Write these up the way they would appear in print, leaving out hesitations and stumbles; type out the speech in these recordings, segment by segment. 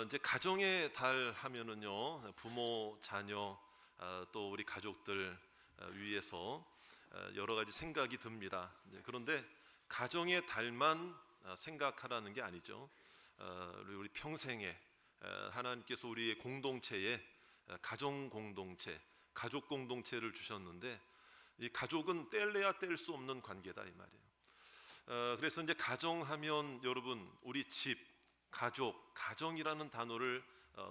이제 가정의 달 하면은요, 부모, 자녀, 또 우리 가족들 위해서 여러 가지 생각이 듭니다. 그런데 가정의 달만 생각하라는 게 아니죠. 우리 평생에 하나님께서 우리의 공동체에 가정 공동체, 가족 공동체를 주셨는데 이 가족은 뗄래야 뗄 수 없는 관계다 이 말이에요. 그래서 이제 가정하면 여러분 우리 집 가족, 가정이라는 단어를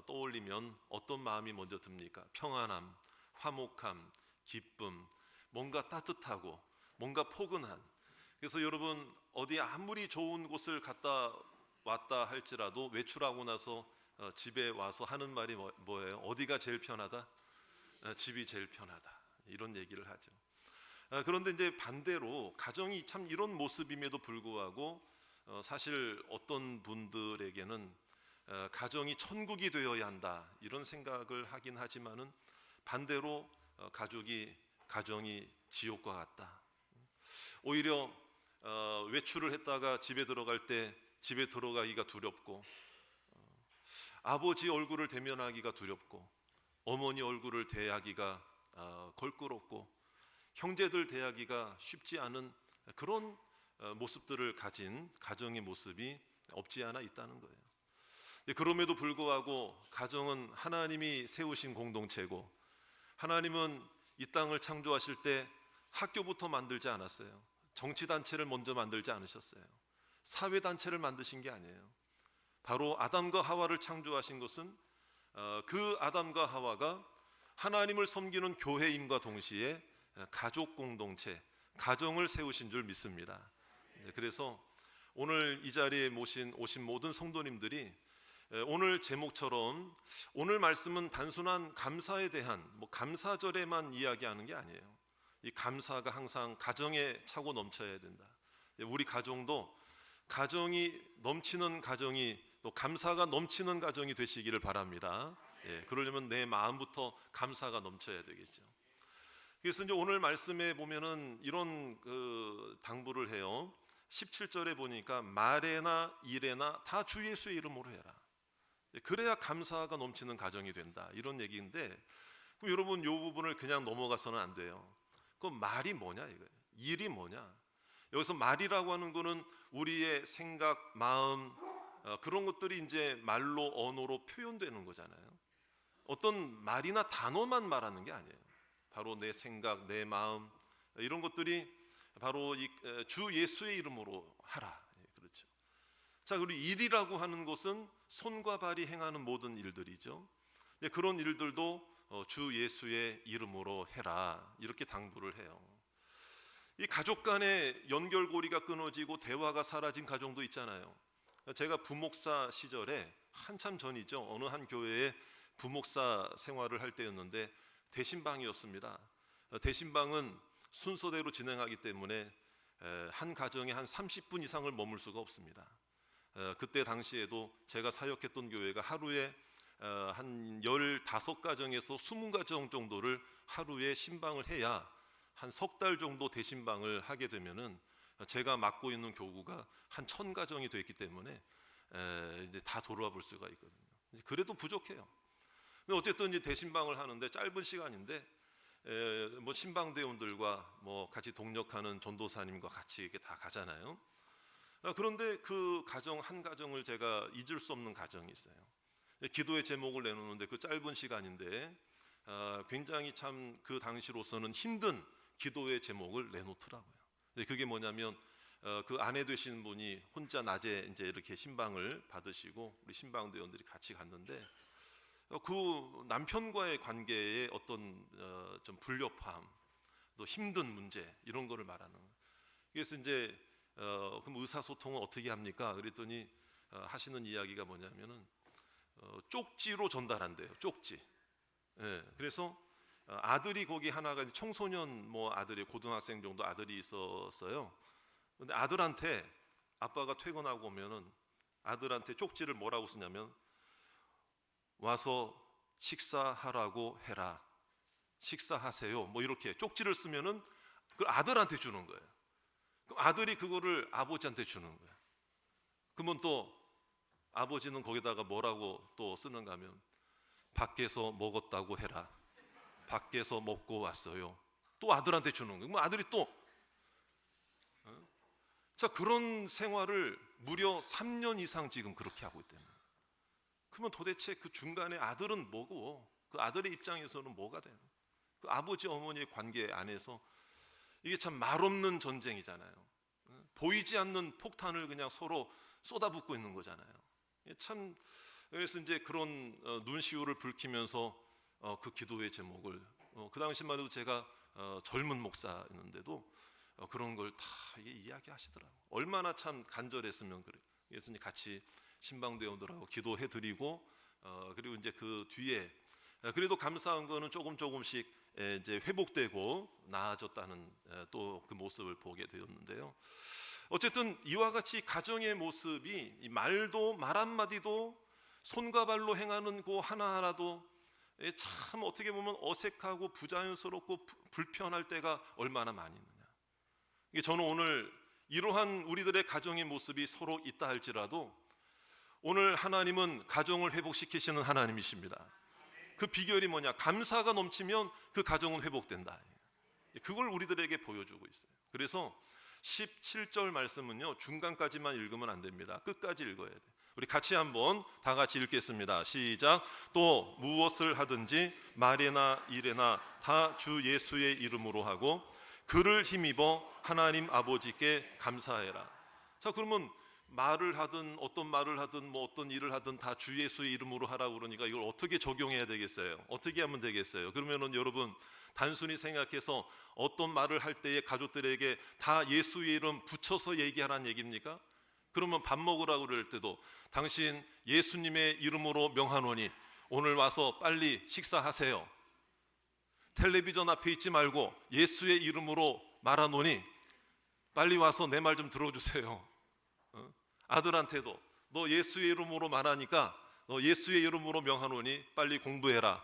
떠올리면 어떤 마음이 먼저 듭니까? 평안함, 화목함, 기쁨, 뭔가 따뜻하고 뭔가 포근한. 그래서 여러분 어디 아무리 좋은 곳을 갔다 왔다 할지라도 외출하고 나서 집에 와서 하는 말이 뭐예요? 어디가 제일 편하다? 집이 제일 편하다. 이런 얘기를 하죠. 그런데 이제 반대로 가정이 참 이런 모습임에도 불구하고 사실 어떤 분들에게는 가정이 천국이 되어야 한다 이런 생각을 하긴 하지만은 반대로 가정이 지옥과 같다. 오히려 외출을 했다가 집에 들어갈 때 집에 들어가기가 두렵고 아버지 얼굴을 대면하기가 두렵고 어머니 얼굴을 대하기가 걸끄럽고 형제들 대하기가 쉽지 않은 그런 모습들을 가진 가정의 모습이 없지 않아 있다는 거예요. 그럼에도 불구하고 가정은 하나님이 세우신 공동체고 하나님은 이 땅을 창조하실 때 학교부터 만들지 않았어요. 정치단체를 먼저 만들지 않으셨어요. 사회단체를 만드신 게 아니에요. 바로 아담과 하와를 창조하신 것은 그 아담과 하와가 하나님을 섬기는 교회임과 동시에 가족 공동체, 가정을 세우신 줄 믿습니다. 그래서 오늘 이 자리에 오신 모든 성도님들이 오늘 제목처럼 오늘 말씀은 단순한 감사에 대한 감사절에만 이야기하는 게 아니에요. 이 감사가 항상 가정에 차고 넘쳐야 된다. 우리 가정도 가정이 넘치는 가정이 또 감사가 넘치는 가정이 되시기를 바랍니다. 그러려면 내 마음부터 감사가 넘쳐야 되겠죠. 그래서 이제 오늘 말씀에 보면은 이런 당부를 해요. 17절에 보니까 말에나 일에나 다 주 예수의 이름으로 해라. 그래야 감사가 넘치는 가정이 된다. 이런 얘기인데 그럼 여러분 이 부분을 그냥 넘어가서는 안 돼요. 그 말이 뭐냐 이거예요. 일이 뭐냐. 여기서 말이라고 하는 거는 우리의 생각, 마음 그런 것들이 이제 말로 언어로 표현되는 거잖아요. 어떤 말이나 단어만 말하는 게 아니에요. 바로 내 생각, 내 마음 이런 것들이 바로 주 예수의 이름으로 하라. 그렇죠. 자, 그리고 일이라고 하는 것은 손과 발이 행하는 모든 일들이죠. 그런 일들도 주 예수의 이름으로 해라. 이렇게 당부를 해요. 이 가족 간의 연결고리가 끊어지고 대화가 사라진 가정도 있잖아요. 제가 부목사 시절에 한참 전이죠. 어느 한 교회에 부목사 생활을 할 때였는데 대신방이었습니다. 대신방은 순서대로 진행하기 때문에 한 가정에 한 30분 이상을 머물 수가 없습니다. 그때 당시에도 제가 사역했던 교회가 하루에 한 15가정에서 20가정 정도를 하루에 신방을 해야 한 석 달 정도 대신방을 하게 되면은 제가 맡고 있는 교구가 한 1000가정이 됐기 때문에 이제 다 돌아와 볼 수가 있거든요. 그래도 부족해요. 근데 어쨌든 이제 대신방을 하는데 짧은 시간인데 신방대원들과 같이 동력하는 전도사님과 같이 이렇게 다 가잖아요. 그런데 그 가정 한 가정을 제가 잊을 수 없는 가정이 있어요. 기도의 제목을 내놓는데 그 짧은 시간인데 굉장히 참 그 당시로서는 힘든 기도의 제목을 내놓더라고요. 그게 뭐냐면 그 아내 되시는 분이 혼자 낮에 이제 이렇게 신방을 받으시고 우리 신방대원들이 같이 갔는데 그 남편과의 관계에 어떤 좀 불협화음, 또 힘든 문제 이런 거를 말하는 거예요. 그래서 이제 그럼 의사소통은 어떻게 합니까? 그랬더니 하시는 이야기가 뭐냐면은 쪽지로 전달한대요. 쪽지. 그래서 아들이 거기 하나가 청소년 아들이 고등학생 정도 아들이 있었어요. 근데 아들한테 아빠가 퇴근하고 오면은 아들한테 쪽지를 뭐라고 쓰냐면 와서 식사하라고 해라. 식사하세요. 이렇게 쪽지를 쓰면은 그걸 아들한테 주는 거예요. 그럼 아들이 그거를 아버지한테 주는 거예요. 그러면 또 아버지는 거기다가 뭐라고 또 쓰는가 하면 밖에서 먹었다고 해라. 밖에서 먹고 왔어요. 또 아들한테 주는 거예요. 그럼 아들이 또 자, 그런 생활을 무려 3년 이상 지금 그렇게 하고 있다는 거예요. 그러면 도대체 그 중간에 아들은 뭐고 그 아들의 입장에서는 뭐가 되는 거예요? 그 아버지 어머니의 관계 안에서 이게 참 말없는 전쟁이잖아요. 보이지 않는 폭탄을 그냥 서로 쏟아붓고 있는 거잖아요. 참, 그래서 이제 그런 눈시울을 붉히면서 그 기도의 제목을 그 당시만 해도 제가 젊은 목사였는데도 그런 걸 다 이야기하시더라고요. 얼마나 참 간절했으면 그래. 그래서 이제 같이 신방대원들하고 기도해드리고 그리고 이제 그 뒤에 그래도 감사한 거는 조금씩 이제 회복되고 나아졌다는 또 그 모습을 보게 되었는데요. 어쨌든 이와 같이 가정의 모습이 말도 말 한마디도 손과 발로 행하는 그 하나하나도 참 어떻게 보면 어색하고 부자연스럽고 불편할 때가 얼마나 많이 있느냐. 저는 오늘 이러한 우리들의 가정의 모습이 서로 있다 할지라도 오늘 하나님은 가정을 회복시키시는 하나님이십니다. 그 비결이 뭐냐? 감사가 넘치면 그 가정은 회복된다. 그걸 우리들에게 보여주고 있어요. 그래서 17절 말씀은요, 중간까지만 읽으면 안 됩니다. 끝까지 읽어야 돼요. 우리 같이 한번 다 같이 읽겠습니다. 시작. 또 무엇을 하든지 말이나 일에나 다 주 예수의 이름으로 하고 그를 힘입어 하나님 아버지께 감사해라. 자, 그러면 말을 하든 어떤 말을 하든 뭐 어떤 일을 하든 다 주 예수의 이름으로 하라고 그러니까 이걸 어떻게 적용해야 되겠어요? 어떻게 하면 되겠어요? 그러면은 여러분 단순히 생각해서 어떤 말을 할 때에 가족들에게 다 예수의 이름 붙여서 얘기하라는 얘기입니까? 그러면 밥 먹으라고 그럴 때도 당신 예수님의 이름으로 명하노니 오늘 와서 빨리 식사하세요. 텔레비전 앞에 있지 말고 예수의 이름으로 말하노니 빨리 와서 내 말 좀 들어주세요. 아들한테도 너 예수의 이름으로 말하니까 너 예수의 이름으로 명하노니 빨리 공부해라,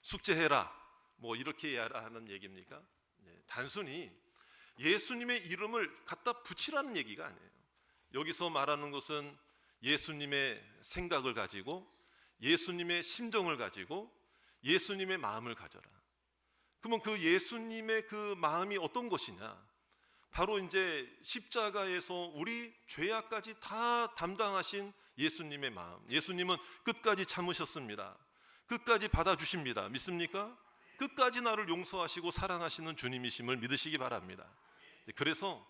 숙제해라, 뭐 이렇게 하는 얘기입니까? 단순히 예수님의 이름을 갖다 붙이라는 얘기가 아니에요. 여기서 말하는 것은 예수님의 생각을 가지고 예수님의 심정을 가지고 예수님의 마음을 가져라. 그러면 그 예수님의 그 마음이 어떤 것이냐? 바로 이제 십자가에서 우리 죄악까지 다 담당하신 예수님의 마음. 예수님은 끝까지 참으셨습니다. 끝까지 받아주십니다. 믿습니까? 끝까지 나를 용서하시고 사랑하시는 주님이심을 믿으시기 바랍니다. 그래서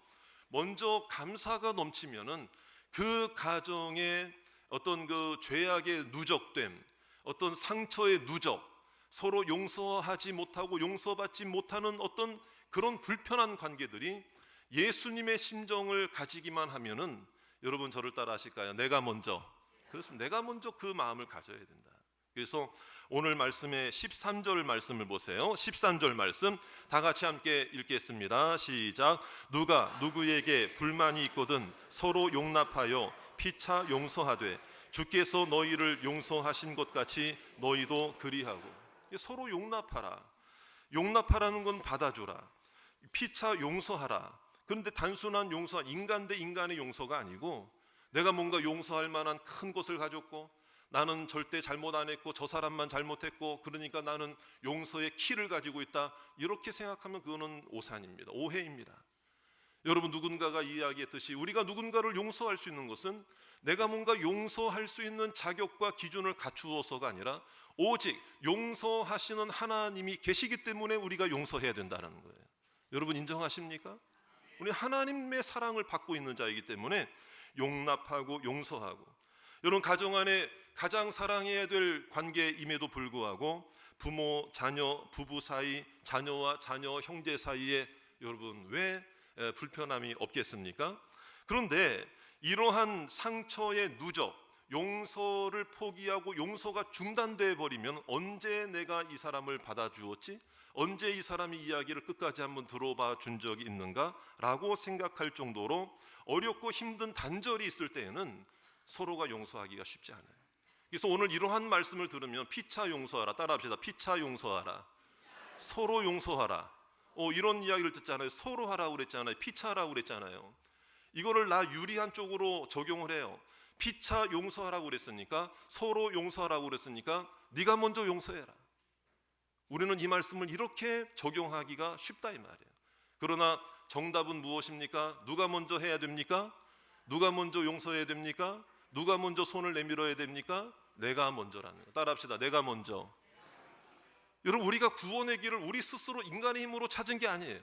먼저 감사가 넘치면은 그 가정의 어떤 그 죄악의 누적됨, 어떤 상처의 누적, 서로 용서하지 못하고 용서받지 못하는 어떤 그런 불편한 관계들이 예수님의 심정을 가지기만 하면은 여러분 저를 따라 하실까요? 내가 먼저. 그렇습니다. 내가 먼저 그 마음을 가져야 된다. 그래서 오늘 말씀의 13절 말씀을 보세요. 13절 말씀 다 같이 함께 읽겠습니다. 시작. 누가 누구에게 불만이 있거든 서로 용납하여 피차 용서하되 주께서 너희를 용서하신 것 같이 너희도 그리하고. 서로 용납하라. 용납하라는 건 받아주라. 피차 용서하라. 그런데 단순한 용서, 인간 대 인간의 용서가 아니고 내가 뭔가 용서할 만한 큰 것을 가졌고 나는 절대 잘못 안 했고 저 사람만 잘못했고 그러니까 나는 용서의 키를 가지고 있다, 이렇게 생각하면 그거는 오산입니다. 오해입니다. 여러분 누군가가 이야기했듯이 우리가 누군가를 용서할 수 있는 것은 내가 뭔가 용서할 수 있는 자격과 기준을 갖추어서가 아니라 오직 용서하시는 하나님이 계시기 때문에 우리가 용서해야 된다는 거예요. 여러분 인정하십니까? 우리 하나님의 사랑을 받고 있는 자이기 때문에 용납하고 용서하고, 여러분 가정 안에 가장 사랑해야 될 관계임에도 불구하고 부모, 자녀, 부부 사이, 자녀와 자녀, 형제 사이에 여러분 왜 불편함이 없겠습니까? 그런데 이러한 상처의 누적, 용서를 포기하고 용서가 중단돼 버리면 언제 내가 이 사람을 받아주었지? 언제 이 사람이 이야기를 끝까지 한번 들어봐 준 적이 있는가? 라고 생각할 정도로 어렵고 힘든 단절이 있을 때에는 서로가 용서하기가 쉽지 않아요. 그래서 오늘 이러한 말씀을 들으면 피차 용서하라, 따라합시다. 피차 용서하라, 서로 용서하라. 이런 이야기를 듣잖아요. 서로 하라고 그랬잖아요. 피차라고 그랬잖아요. 이거를 나 유리한 쪽으로 적용을 해요. 피차 용서하라고 그랬으니까, 서로 용서하라고 그랬으니까 네가 먼저 용서해라. 우리는 이 말씀을 이렇게 적용하기가 쉽다 이 말이에요. 그러나 정답은 무엇입니까? 누가 먼저 해야 됩니까? 누가 먼저 용서해야 됩니까? 누가 먼저 손을 내밀어야 됩니까? 내가 먼저라는 거예요. 따라합시다. 내가 먼저. 여러분, 우리가 구원의 길을 우리 스스로 인간의 힘으로 찾은 게 아니에요.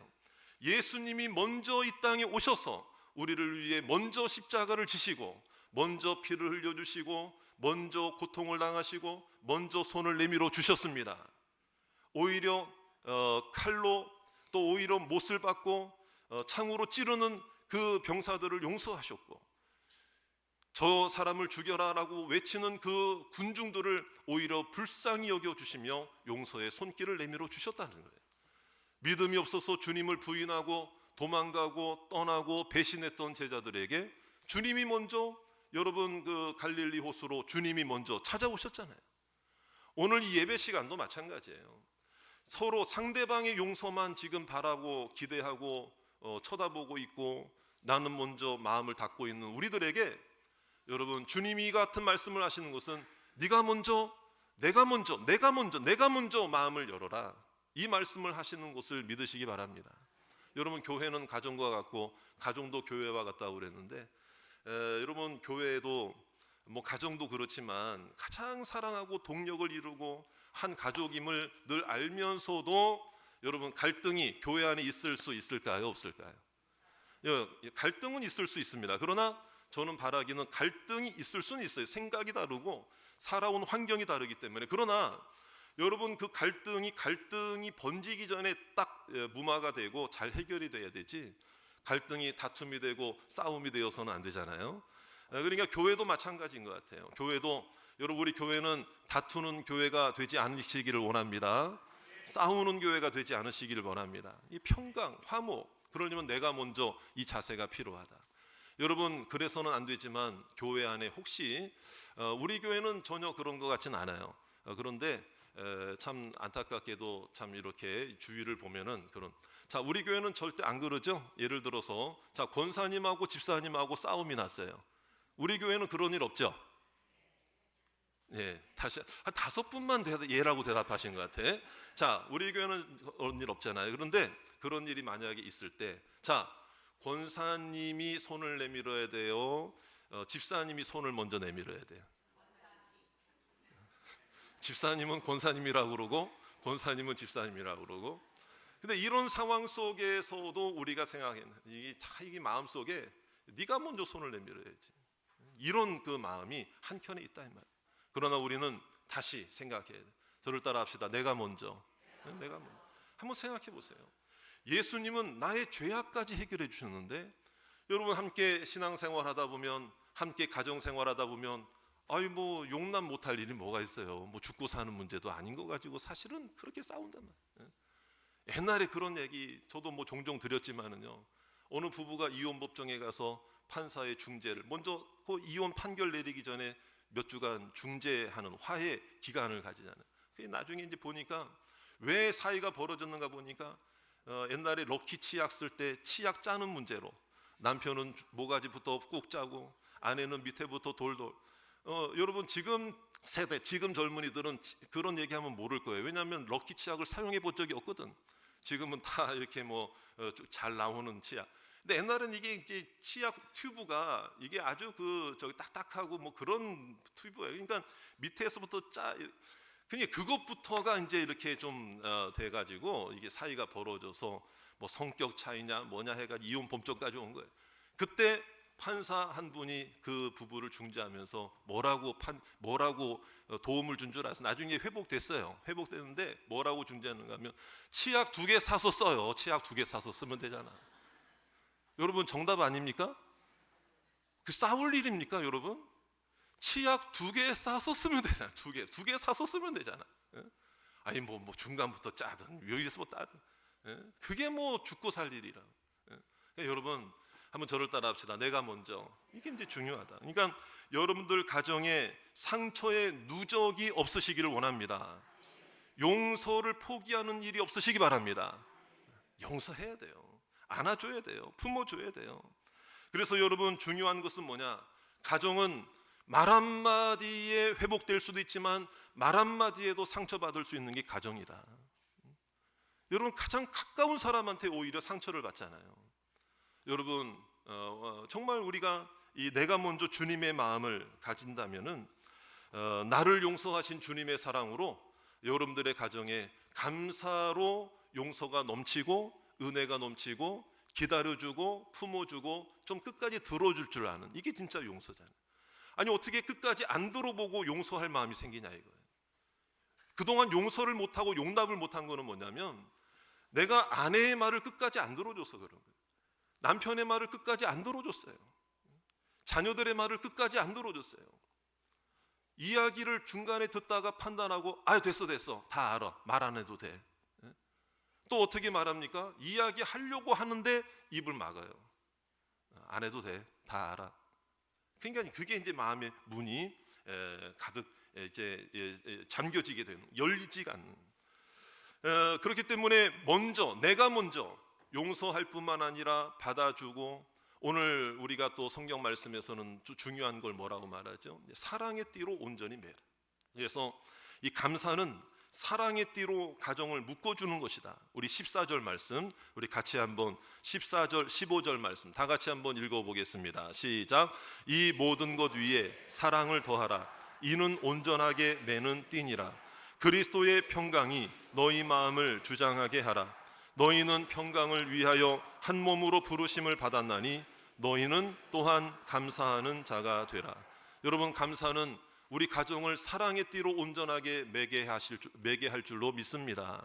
예수님이 먼저 이 땅에 오셔서 우리를 위해 먼저 십자가를 지시고, 먼저 피를 흘려주시고, 먼저 고통을 당하시고, 먼저 손을 내밀어 주셨습니다. 오히려 칼로, 또 오히려 못을 받고 창으로 찌르는 그 병사들을 용서하셨고, 저 사람을 죽여라라고 외치는 그 군중들을 오히려 불쌍히 여겨주시며 용서의 손길을 내밀어 주셨다는 거예요. 믿음이 없어서 주님을 부인하고 도망가고 떠나고 배신했던 제자들에게 주님이 먼저, 여러분 그 갈릴리 호수로 주님이 먼저 찾아오셨잖아요. 오늘 이 예배 시간도 마찬가지예요. 서로 상대방의 용서만 지금 바라고 기대하고 쳐다보고 있고, 나는 먼저 마음을 닫고 있는 우리들에게 여러분, 주님이 같은 말씀을 하시는 것은 네가 먼저, 내가 먼저, 내가 먼저, 내가 먼저 마음을 열어라, 이 말씀을 하시는 것을 믿으시기 바랍니다. 여러분, 교회는 가정과 같고 가정도 교회와 같다고 그랬는데, 여러분 교회도 뭐 가정도 그렇지만 가장 사랑하고 동력을 이루고 한 가족임을 늘 알면서도 여러분, 갈등이 교회 안에 있을 수 있을까요? 없을까요? 갈등은 있을 수 있습니다. 그러나 저는 바라기는 갈등이 있을 수는 있어요. 생각이 다르고 살아온 환경이 다르기 때문에. 그러나 여러분, 그 갈등이 번지기 전에 딱 무마가 되고 잘 해결이 돼야 되지, 갈등이 다툼이 되고 싸움이 되어서는 안 되잖아요. 그러니까 교회도 마찬가지인 것 같아요. 교회도, 여러분, 우리 교회는 다투는 교회가 되지 않으시기를 원합니다. 싸우는 교회가 되지 않으시기를 원합니다. 이 평강, 화목, 그러려면 내가 먼저 이 자세가 필요하다. 여러분, 그래서는 안 되지만 교회 안에 혹시 우리 교회는 전혀 그런 것 같지는 않아요. 그런데 참 안타깝게도 참 이렇게 주위를 보면은 자, 우리 교회는 절대 안 그러죠. 예를 들어서 자, 권사님하고 집사님하고 싸움이 났어요. 우리 교회는 그런 일 없죠. 예, 다시 한 5분만 예라고 대답하신 것 같아. 자, 우리 교회는 그런 일 없잖아요. 그런데 그런 일이 만약에 있을 때, 자, 권사님이 손을 내밀어야 돼요? 집사님이 손을 먼저 내밀어야 돼요? 집사님은 권사님이라고 그러고 권사님은 집사님이라고 그러고. 근데 이런 상황 속에서도 우리가 생각하는 이게 마음속에 네가 먼저 손을 내밀어야지, 이런 그 마음이 한켠에 있다 이 말이에요. 그러나 우리는 다시 생각해야 돼요. 저를 따라 합시다. 내가 먼저. 한번 생각해 보세요. 예수님은 나의 죄악까지 해결해 주셨는데, 여러분 함께 신앙생활 하다 보면, 함께 가정생활 하다 보면, 아이 뭐 용납 못할 일이 뭐가 있어요. 뭐 죽고 사는 문제도 아닌 거 가지고 사실은 그렇게 싸운단 말이에요. 옛날에 그런 얘기 저도 뭐 종종 드렸지만은요, 어느 부부가 이혼 법정에 가서 판사의 중재를 먼저, 그 이혼 판결 내리기 전에 몇 주간 중재하는 화해 기간을 가지잖아요. 나중에 이제 보니까 왜 사이가 벌어졌는가 보니까 옛날에 럭키 치약 쓸 때 치약 짜는 문제로 남편은 모가지부터 꾹 짜고 아내는 밑에부터 돌돌. 여러분, 지금 세대, 지금 젊은이들은 그런 얘기하면 모를 거예요. 왜냐하면 럭키 치약을 사용해 본 적이 없거든. 지금은 다 이렇게 뭐 잘 나오는 치약. 근데 옛날에는 이게 이제 치약 튜브가 이게 아주 저기 딱딱하고 뭐 그런 튜브예요. 그러니까 밑에서부터 그러니까 그것부터가 이제 이렇게 좀 돼가지고 이게 사이가 벌어져서 뭐 성격 차이냐 뭐냐 해가지고 이혼 법정까지 온 거예요. 그때 판사 한 분이 그 부부를 중재하면서 뭐라고 도움을 준 줄 아세요? 나중에 회복됐어요. 회복됐는데 뭐라고 중재하는가 하면, 치약 2개 사서 써요. 치약 2개 사서 쓰면 되잖아. 여러분, 정답 아닙니까? 그 싸울 일입니까, 여러분? 치약 2개 사서 쓰면 되잖아. 2개 사서 쓰면 되잖아. 아니 뭐 중간부터 짜든 위에서 뭐 따든, 그게 뭐 죽고 살 일이라. 여러분, 한번 저를 따라합시다. 내가 먼저. 이게 이제 중요하다. 그러니까 여러분들 가정에 상처의 누적이 없으시기를 원합니다. 용서를 포기하는 일이 없으시기 바랍니다. 용서해야 돼요. 안아줘야 돼요. 품어줘야 돼요. 그래서 여러분, 중요한 것은 뭐냐? 가정은 말 한마디에 회복될 수도 있지만 말 한마디에도 상처받을 수 있는 게 가정이다. 여러분, 가장 가까운 사람한테 오히려 상처를 받잖아요. 여러분, 정말 우리가 이 내가 먼저 주님의 마음을 가진다면은 나를 용서하신 주님의 사랑으로 여러분들의 가정에 감사로 용서가 넘치고 은혜가 넘치고 기다려주고 품어주고 좀 끝까지 들어줄 줄 아는, 이게 진짜 용서잖아요. 아니, 어떻게 끝까지 안 들어보고 용서할 마음이 생기냐 이거예요. 그동안 용서를 못하고 용납을 못한 거는 뭐냐면 내가 아내의 말을 끝까지 안 들어줘서 그런 거예요. 남편의 말을 끝까지 안 들어줬어요. 자녀들의 말을 끝까지 안 들어줬어요. 이야기를 중간에 듣다가 판단하고 됐어 다 알아, 말 안 해도 돼. 또 어떻게 말합니까? 이야기 하려고 하는데 입을 막아요. 안 해도 돼, 다 알아. 그러니까 그게 이제 마음의 문이 가득 이제 잠겨지게 되는, 열리지가 않는. 그렇기 때문에 내가 먼저 용서할 뿐만 아니라 받아주고, 오늘 우리가 또 성경 말씀에서는 중요한 걸 뭐라고 말하죠? 사랑의 띠로 온전히 매라. 그래서 이 감사는 사랑의 띠로 가정을 묶어주는 것이다. 우리 14절 말씀, 우리 같이 한번 14절 15절 말씀 다 같이 한번 읽어보겠습니다. 시작. 이 모든 것 위에 사랑을 더하라. 이는 온전하게 매는 띠니라. 그리스도의 평강이 너희 마음을 주장하게 하라. 너희는 평강을 위하여 한 몸으로 부르심을 받았나니 너희는 또한 감사하는 자가 되라. 여러분, 감사는 우리 가정을 사랑의 띠로 온전하게 매게 할 줄로 믿습니다.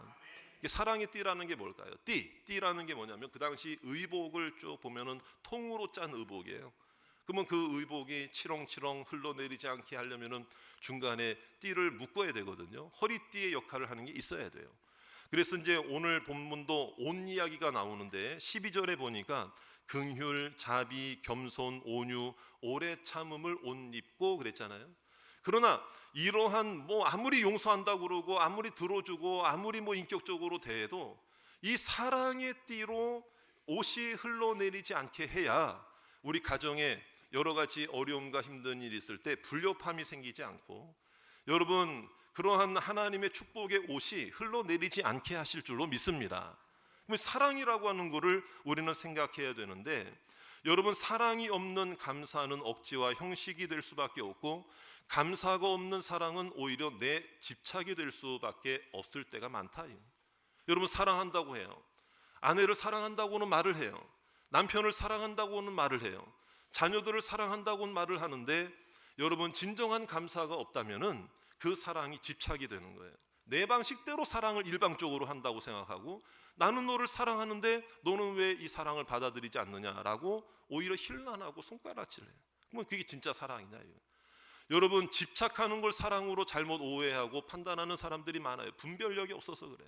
사랑의 띠라는 게 뭘까요? 띠라는 게 뭐냐면 그 당시 의복을 쭉 보면은 통으로 짠 의복이에요. 그러면 그 의복이 치렁치렁 흘러내리지 않게 하려면은 중간에 띠를 묶어야 되거든요. 허리띠의 역할을 하는 게 있어야 돼요. 그래서 이제 오늘 본문도 옷 이야기가 나오는데 12절에 보니까 긍휼, 자비, 겸손, 온유, 오래 참음을 옷 입고 그랬잖아요. 그러나 이러한 아무리 용서한다고 그러고 아무리 들어주고 아무리 인격적으로 대해도 이 사랑의 띠로 옷이 흘러내리지 않게 해야 우리 가정에 여러 가지 어려움과 힘든 일이 있을 때 불협함이 생기지 않고, 여러분, 그러한 하나님의 축복의 옷이 흘러내리지 않게 하실 줄로 믿습니다. 그럼 사랑이라고 하는 것을 우리는 생각해야 되는데, 여러분, 사랑이 없는 감사는 억지와 형식이 될 수밖에 없고, 감사가 없는 사랑은 오히려 내 집착이 될 수밖에 없을 때가 많다. 여러분, 사랑한다고 해요. 아내를 사랑한다고는 말을 해요. 남편을 사랑한다고는 말을 해요. 자녀들을 사랑한다고는 말을 하는데, 여러분, 진정한 감사가 없다면은 그 사랑이 집착이 되는 거예요. 내 방식대로 사랑을 일방적으로 한다고 생각하고, 나는 너를 사랑하는데 너는 왜 이 사랑을 받아들이지 않느냐라고 오히려 힐난하고 손가락질해요. 그러면 그게 진짜 사랑이냐 이거. 여러분, 집착하는 걸 사랑으로 잘못 오해하고 판단하는 사람들이 많아요. 분별력이 없어서 그래.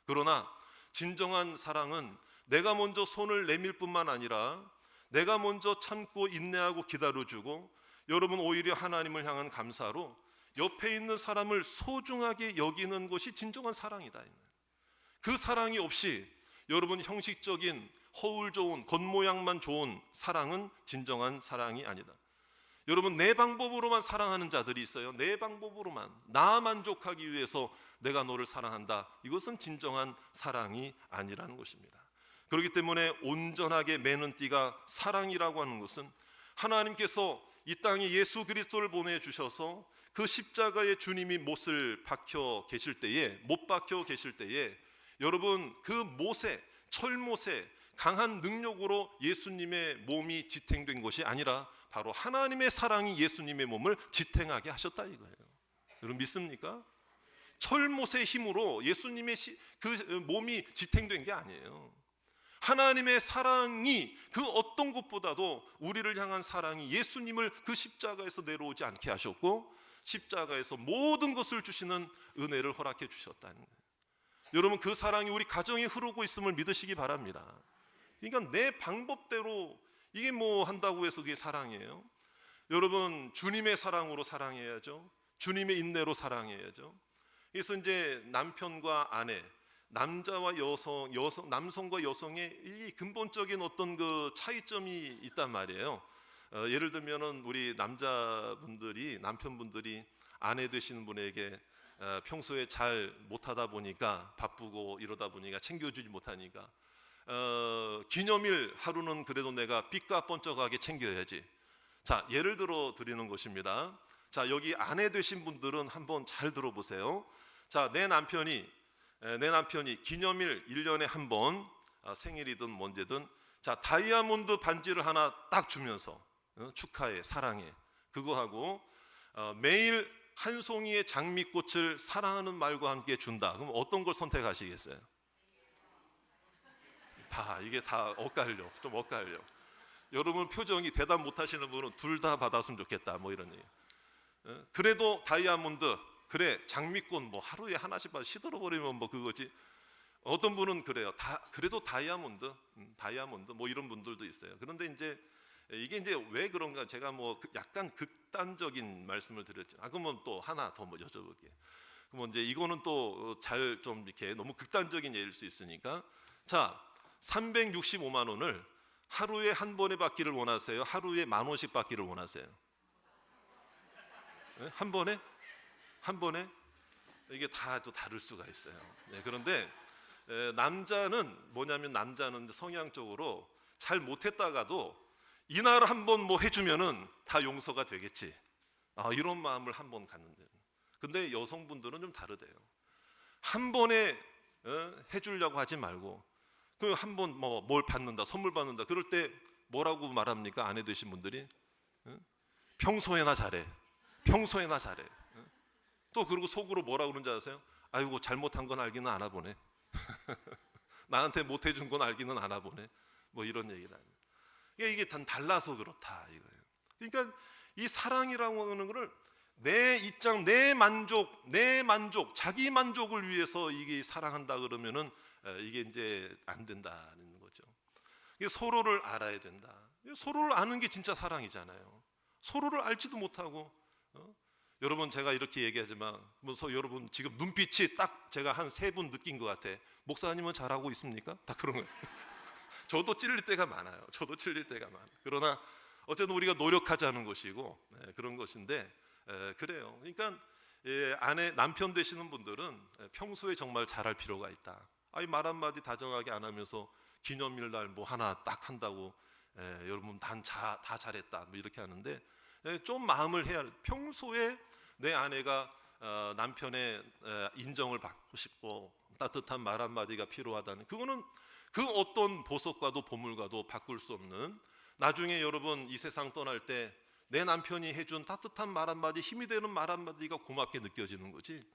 그러나 진정한 사랑은 내가 먼저 손을 내밀 뿐만 아니라 내가 먼저 참고 인내하고 기다려주고, 여러분, 오히려 하나님을 향한 감사로 옆에 있는 사람을 소중하게 여기는 것이 진정한 사랑이다. 그 사랑이 없이 여러분, 형식적인 허울 좋은 겉모양만 좋은 사랑은 진정한 사랑이 아니다. 여러분, 내 방법으로만 사랑하는 자들이 있어요. 내 방법으로만, 나 만족하기 위해서 내가 너를 사랑한다. 이것은 진정한 사랑이 아니라는 것입니다. 그렇기 때문에 온전하게 매는 띠가 사랑이라고 하는 것은 하나님께서 이 땅에 예수 그리스도를 보내주셔서 그 십자가에 주님이 못 박혀 계실 때에 여러분, 그 철못에 강한 능력으로 예수님의 몸이 지탱된 것이 아니라 바로 하나님의 사랑이 예수님의 몸을 지탱하게 하셨다 이거예요. 여러분, 믿습니까? 철못의 힘으로 예수님의 그 몸이 지탱된 게 아니에요. 하나님의 사랑이 그 어떤 것보다도 우리를 향한 사랑이 예수님을 그 십자가에서 내려오지 않게 하셨고, 십자가에서 모든 것을 주시는 은혜를 허락해 주셨다는 거예요. 여러분, 그 사랑이 우리 가정에 흐르고 있음을 믿으시기 바랍니다. 그러니까 내 방법대로 이게 한다고 해서 그게 사랑이에요? 여러분, 주님의 사랑으로 사랑해야죠. 주님의 인내로 사랑해야죠. 그래서 이제 남편과 아내, 남자와 남성과 여성의 이 근본적인 어떤 그 차이점이 있단 말이에요. 예를 들면은 우리 남편분들이 아내 되시는 분에게 평소에 잘 못하다 보니까 바쁘고 이러다 보니까 챙겨주지 못하니까 기념일 하루는 그래도 내가 삐까뻔쩍하게 챙겨야지. 자, 예를 들어 드리는 것입니다. 자, 여기 아내 되신 분들은 한번 잘 들어보세요. 자, 내 남편이 기념일 1년에 한 번, 생일이든 뭔제든, 자, 다이아몬드 반지를 하나 딱 주면서 축하해, 사랑해, 그거 하고 매일 한 송이의 장미꽃을 사랑하는 말과 함께 준다. 그럼 어떤 걸 선택하시겠어요? 이게 다 엇갈려, 좀 엇갈려. 여러분 표정이 대답 못하시는 분은 둘 다 받았으면 좋겠다, 뭐 이런 얘기. 그래도 다이아몬드, 그래, 장미꽃 뭐 하루에 하나씩 시들어버리면 뭐 그거지. 어떤 분은 그래요. 그래도 다이아몬드 뭐 이런 분들도 있어요. 그런데 이제 이게 이제 왜 그런가, 제가 뭐 약간 극단적인 말씀을 드렸죠. 그러면 또 하나 더 뭐 여쭤볼게요. 그러면 이제 이거는 또 잘 좀 이렇게 너무 극단적인 예일 수 있으니까, 자, 365만 원을 하루에 한 번에 받기를 원하세요? 하루에 10,000원씩 받기를 원하세요? 네? 한 번에? 이게 다 또 다를 수가 있어요. 네, 그런데 남자는 뭐냐면, 남자는 성향적으로 잘 못했다가도 이날 한 번 뭐 해주면은 다 용서가 되겠지, 이런 마음을 한 번 갖는데, 근데 여성분들은 좀 다르대요. 한 번에 해주려고 하지 말고, 그 한 번 뭐 뭘 받는다, 선물 받는다, 그럴 때 뭐라고 말합니까? 아내 되신 분들이 평소에나 잘해. 또 그리고 속으로 뭐라고 그러는지 아세요? 아이고, 잘못한 건 알기는 아나 보네. 나한테 못 해준 건 알기는 아나 보네. 뭐 이런 얘기를 합니다. 이게 단 달라서 그렇다 이거예요. 그러니까 이 사랑이라고 하는 거를 내 입장, 내 만족, 자기 만족을 위해서 이게 사랑한다 그러면은 이게 이제 안 된다는 거죠. 이게 서로를 알아야 된다. 서로를 아는 게 진짜 사랑이잖아요. 서로를 알지도 못하고, 여러분 제가 이렇게 얘기하지만 여러분 지금 눈빛이 딱 제가 한 3분 느낀 것 같아. 목사님은 잘하고 있습니까? 다 그런 거예요. 저도 찔릴 때가 많아요. 그러나 어쨌든 우리가 노력하자는 것이고, 그런 것인데, 그래요. 그러니까 남편 되시는 분들은 평소에 정말 잘할 필요가 있다. 말 한마디 다정하게 안 하면서 기념일날 뭐 하나 딱 한다고 여러분 다 잘했다 뭐 이렇게 하는데, 좀 마음을 해야, 평소에 내 아내가 남편의 인정을 받고 싶고 따뜻한 말 한마디가 필요하다는, 그거는 그 어떤 보석과도 보물과도 바꿀 수 없는, 나중에 여러분 이 세상 떠날 때 내 남편이 해준 따뜻한 말 한마디, 힘이 되는 말 한마디가 고맙게 느껴지는 거지.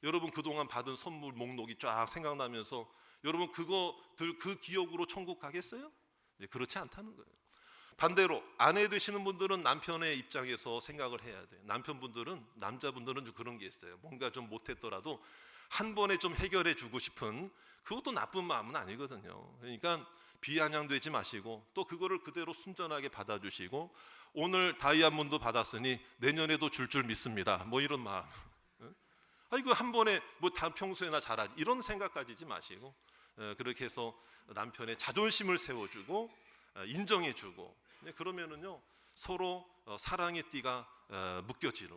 여러분 그동안 받은 선물 목록이 쫙 생각나면서 여러분 그 기억으로 천국 가겠어요? 그렇지 않다는 거예요. 반대로 아내 되시는 분들은 남편의 입장에서 생각을 해야 돼요. 남자분들은 좀 그런 게 있어요. 뭔가 좀 못했더라도 한 번에 좀 해결해 주고 싶은, 그것도 나쁜 마음은 아니거든요. 그러니까 비아냥되지 마시고, 또 그거를 그대로 순전하게 받아주시고, 오늘 다이아몬드 받았으니 내년에도 줄 믿습니다, 뭐 이런 마음. 이거 한 번에 뭐 다 평소에나 잘하지, 이런 생각 가지지 마시고, 그렇게 해서 남편의 자존심을 세워주고 인정해주고, 그러면은요 서로 사랑의 띠가 묶여지는,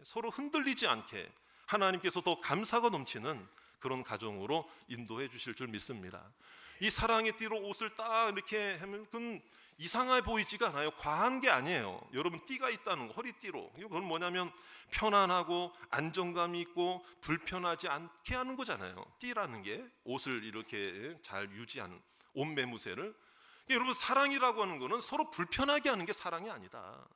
서로 흔들리지 않게 하나님께서 더 감사가 넘치는 그런 가정으로 인도해 주실 줄 믿습니다. 이 사랑의 띠로 옷을 딱 이렇게 하면 그건 이상해 보이지가 않아요. 과한 게 아니에요. 여러분 띠가 있다는 거, 허리띠로, 이건 뭐냐면 편안하고 안정감이 있고 불편하지 않게 하는 거잖아요. 띠라는 게 옷을 이렇게 잘 유지하는, 옷 매무새를. 여러분 사랑이라고 하는 거는 서로 불편하게 하는 게 사랑이 아니다.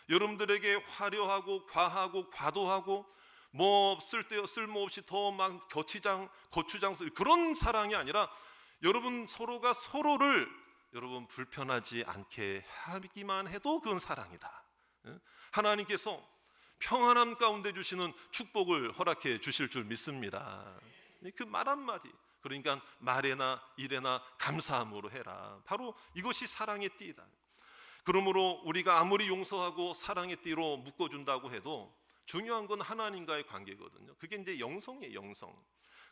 여러분들에게 화려하고 과하고 과도하고 뭐 쓸모없이 더 막 거추장 그런 사랑이 아니라, 여러분 서로가 서로를 여러분 불편하지 않게 하기만 해도 그건 사랑이다. 하나님께서 평안함 가운데 주시는 축복을 허락해 주실 줄 믿습니다. 그 말 한마디, 그러니까 말에나 일에나 감사함으로 해라. 바로 이것이 사랑의 띠다. 그러므로 우리가 아무리 용서하고 사랑의 띠로 묶어준다고 해도 중요한 건 하나님과의 관계거든요. 그게 이제 영성이에요, 영성.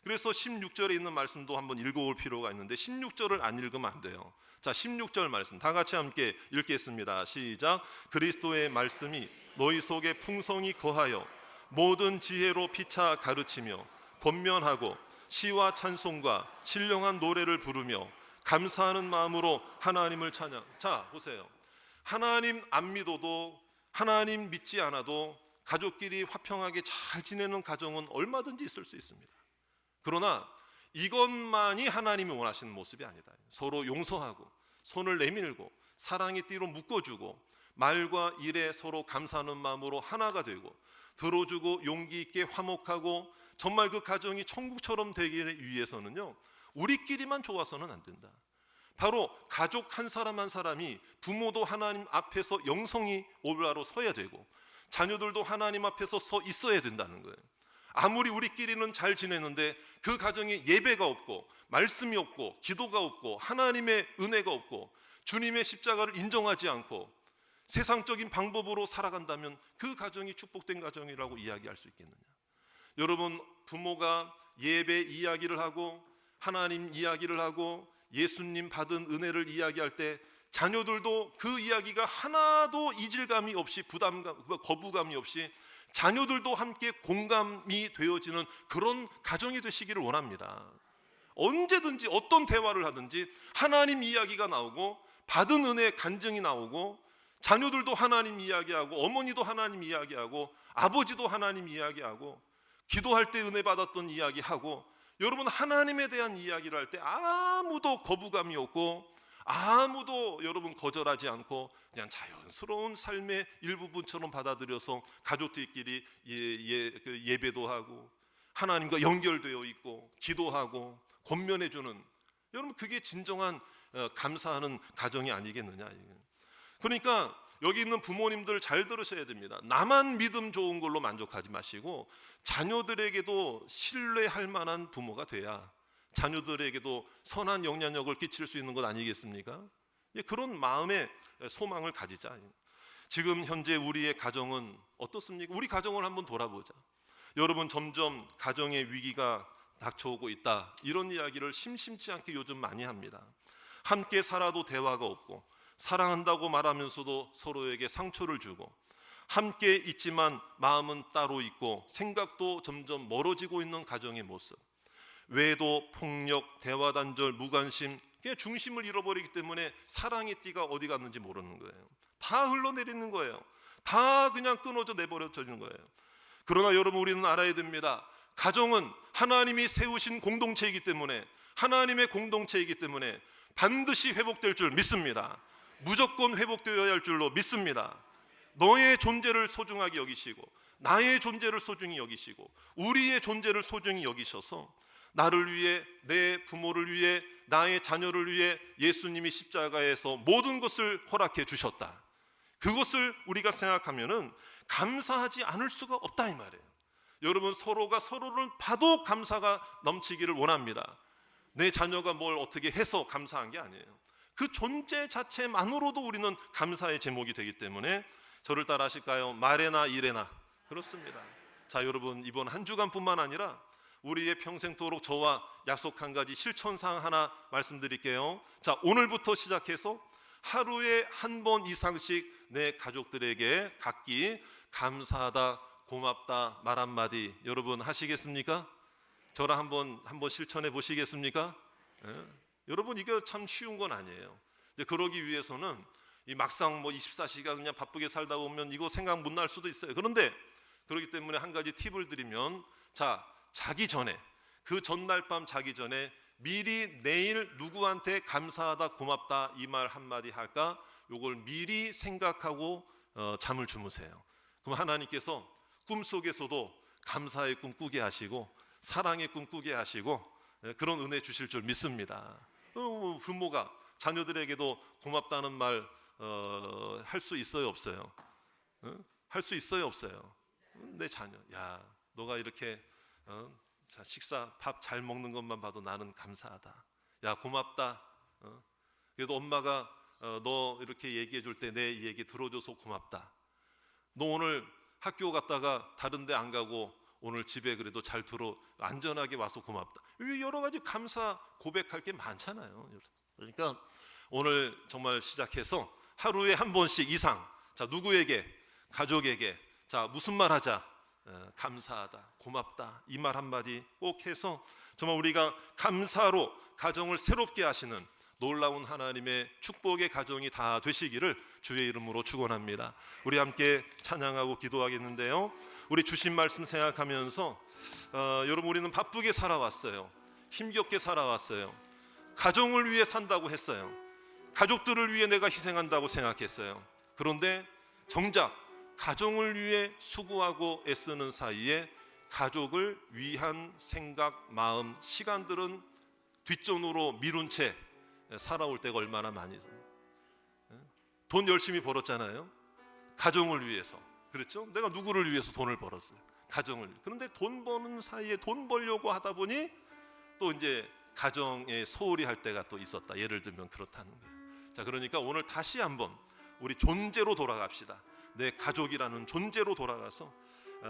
그래서 16절에 있는 말씀도 한번 읽어볼 필요가 있는데 16절을 안 읽으면 안 돼요. 자, 16절 말씀 다 같이 함께 읽겠습니다. 시작. 그리스도의 말씀이 너희 속에 풍성히 거하여 모든 지혜로 피차 가르치며 권면하고 시와 찬송과 신령한 노래를 부르며 감사하는 마음으로 하나님을 찬양. 자, 보세요. 하나님 안 믿어도, 하나님 믿지 않아도 가족끼리 화평하게 잘 지내는 가정은 얼마든지 있을 수 있습니다. 그러나 이것만이 하나님이 원하시는 모습이 아니다. 서로 용서하고 손을 내밀고 사랑의 띠로 묶어주고 말과 일에 서로 감사하는 마음으로 하나가 되고 들어주고 용기 있게 화목하고 정말 그 가정이 천국처럼 되기 위해서는요, 우리끼리만 좋아서는 안 된다. 바로 가족 한 사람 한 사람이 부모도 하나님 앞에서 영성이 올바로 서야 되고 자녀들도 하나님 앞에서 서 있어야 된다는 거예요. 아무리 우리끼리는 잘 지내는데 그 가정에 예배가 없고 말씀이 없고 기도가 없고 하나님의 은혜가 없고 주님의 십자가를 인정하지 않고 세상적인 방법으로 살아간다면 그 가정이 축복된 가정이라고 이야기할 수 있겠느냐. 여러분, 부모가 예배 이야기를 하고 하나님 이야기를 하고 예수님 받은 은혜를 이야기할 때 자녀들도 그 이야기가 하나도 이질감이 없이 부담감, 거부감이 없이 자녀들도 함께 공감이 되어지는 그런 가정이 되시기를 원합니다. 언제든지 어떤 대화를 하든지 하나님 이야기가 나오고 받은 은혜의 간증이 나오고 자녀들도 하나님 이야기하고 어머니도 하나님 이야기하고 아버지도 하나님 이야기하고 기도할 때 은혜 받았던 이야기하고 여러분, 하나님에 대한 이야기를 할 때 아무도 거부감이 없고 아무도 여러분 거절하지 않고 그냥 자연스러운 삶의 일부분처럼 받아들여서 가족들끼리 예배도 하고 하나님과 연결되어 있고 기도하고 권면해주는, 여러분 그게 진정한 감사하는 가정이 아니겠느냐. 그러니까 여기 있는 부모님들 잘 들으셔야 됩니다. 나만 믿음 좋은 걸로 만족하지 마시고 자녀들에게도 신뢰할 만한 부모가 돼야 자녀들에게도 선한 영향력을 끼칠 수 있는 것 아니겠습니까? 그런 마음의 소망을 가지자. 지금 현재 우리의 가정은 어떻습니까? 우리 가정을 한번 돌아보자. 여러분, 점점 가정의 위기가 닥쳐오고 있다, 이런 이야기를 심심치 않게 요즘 많이 합니다. 함께 살아도 대화가 없고 사랑한다고 말하면서도 서로에게 상처를 주고 함께 있지만 마음은 따로 있고 생각도 점점 멀어지고 있는 가정의 모습, 외도, 폭력, 대화 단절, 무관심, 그냥 중심을 잃어버리기 때문에 사랑의 띠가 어디 갔는지 모르는 거예요. 다 흘러내리는 거예요. 다 그냥 끊어져 내버려지는 거예요. 그러나 여러분, 우리는 알아야 됩니다. 가정은 하나님이 세우신 공동체이기 때문에, 하나님의 공동체이기 때문에 반드시 회복될 줄 믿습니다. 무조건 회복되어야 할 줄로 믿습니다. 너의 존재를 소중하게 여기시고 나의 존재를 소중히 여기시고 우리의 존재를 소중히 여기셔서 나를 위해, 내 부모를 위해, 나의 자녀를 위해 예수님이 십자가에서 모든 것을 허락해 주셨다. 그것을 우리가 생각하면은 감사하지 않을 수가 없다 이 말이에요. 여러분, 서로가 서로를 봐도 감사가 넘치기를 원합니다. 내 자녀가 뭘 어떻게 해서 감사한 게 아니에요. 그 존재 자체만으로도 우리는 감사의 제목이 되기 때문에 저를 따라 하실까요? 말에나 일에나. 그렇습니다. 자, 여러분, 이번 한 주간뿐만 아니라 우리의 평생토록 저와 약속한 가지 실천사항 하나 말씀드릴게요. 자, 오늘부터 시작해서 하루에 한 번 이상씩 내 가족들에게 각기 감사하다, 고맙다 말 한마디 여러분 하시겠습니까? 저랑 한번 실천해 보시겠습니까? 여러분, 이거 참 쉬운 건 아니에요. 그러기 위해서는 이 막상 24시간 그냥 바쁘게 살다 보면 이거 생각 못 날 수도 있어요. 그런데 그렇기 때문에 한 가지 팁을 드리면, 자, 자기 전에, 그 전날 밤 자기 전에 미리 내일 누구한테 감사하다, 고맙다 이 말 한마디 할까? 요걸 미리 생각하고 잠을 주무세요. 그럼 하나님께서 꿈속에서도 감사의 꿈 꾸게 하시고 사랑의 꿈 꾸게 하시고 그런 은혜 주실 줄 믿습니다. 부모가 자녀들에게도 고맙다는 말 할 수 있어요, 없어요? 할 수 있어요, 없어요? 내 자녀, 야, 너가 이렇게 자, 식사 밥 잘 먹는 것만 봐도 나는 감사하다. 야, 고맙다. 그래도 엄마가 너 이렇게 얘기해 줄 때 내 얘기 들어줘서 고맙다. 너 오늘 학교 갔다가 다른 데 안 가고 오늘 집에 그래도 잘 들어 안전하게 와서 고맙다. 여러 가지 감사 고백할 게 많잖아요. 그러니까 오늘 정말 시작해서 하루에 한 번씩 이상, 자 누구에게, 가족에게, 자 무슨 말 하자, 감사하다, 고맙다, 이 말 한마디 꼭 해서 정말 우리가 감사로 가정을 새롭게 하시는 놀라운 하나님의 축복의 가정이 다 되시기를 주의 이름으로 축원합니다. 우리 함께 찬양하고 기도하겠는데요. 우리 주신 말씀 생각하면서 여러분, 우리는 바쁘게 살아왔어요. 힘겹게 살아왔어요. 가정을 위해 산다고 했어요. 가족들을 위해 내가 희생한다고 생각했어요. 그런데 정작 가정을 위해 수고하고 애쓰는 사이에 가족을 위한 생각, 마음, 시간들은 뒷전으로 미룬 채 살아올 때가 얼마나 많이 있어요. 돈 열심히 벌었잖아요. 가정을 위해서. 그렇죠? 내가 누구를 위해서 돈을 벌었어요? 가정을. 그런데 돈 버는 사이에 돈 벌려고 하다 보니 또 이제 가정에 소홀히 할 때가 또 있었다. 예를 들면 그렇다는 거예요. 자, 그러니까 오늘 다시 한번 우리 존재로 돌아갑시다. 내 가족이라는 존재로 돌아가서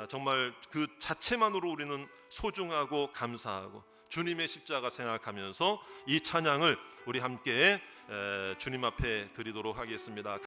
정말 그 자체만으로 우리는 소중하고 감사하고 주님의 십자가 생각하면서 이 찬양을 우리 함께 주님 앞에 드리도록 하겠습니다.